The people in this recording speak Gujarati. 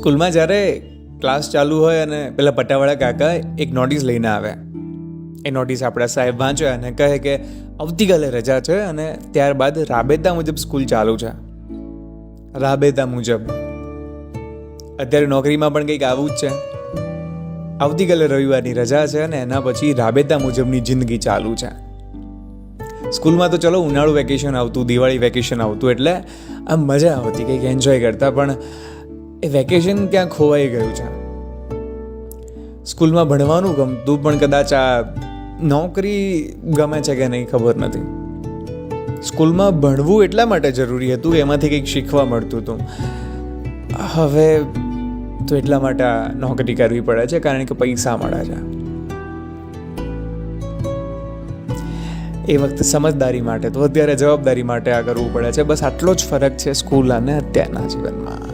સ્કૂલમાં જ્યારે ક્લાસ ચાલુ હોય અને પેલા પટ્ટાવાળા કાકા એક નોટિસ લઈને આવ્યા. એ નોટિસ આપણા સાહેબ વાંચે અને કહે કે આવતીકાલે રજા છે અને ત્યારબાદ રાબેતા મુજબ સ્કૂલ ચાલુ છે. રાબેતા મુજબ અત્યારે નોકરીમાં પણ કંઈક આવું જ છે. આવતીકાલે રવિવારની રજા છે અને એના પછી રાબેતા મુજબની જિંદગી ચાલુ છે. સ્કૂલમાં તો ચલો ઉનાળુ વેકેશન આવતું, દિવાળી વેકેશન આવતું, એટલે આમ મજા આવતી, કંઈક એન્જોય કરતા. પણ એ વેકેશન ક્યાં ખોવાઈ ગયું છે. સ્કૂલમાં ભણવાનું ગમતું પણ કદાચ આ નોકરી ગમે છે કે નહીં ખબર નથી. સ્કૂલમાં ભણવું એટલા માટે જરૂરી હતું, એમાંથી કંઈક શીખવા મળતું હતું. હવે તો એટલા માટે આ નોકરી કરવી પડે છે કારણ કે પૈસા મળે છે. એ વખતે સમજદારી માટે તો અત્યારે જવાબદારી માટે આ કરવું પડે છે. બસ આટલો જ ફરક છે સ્કૂલ અને અત્યારના જીવનમાં.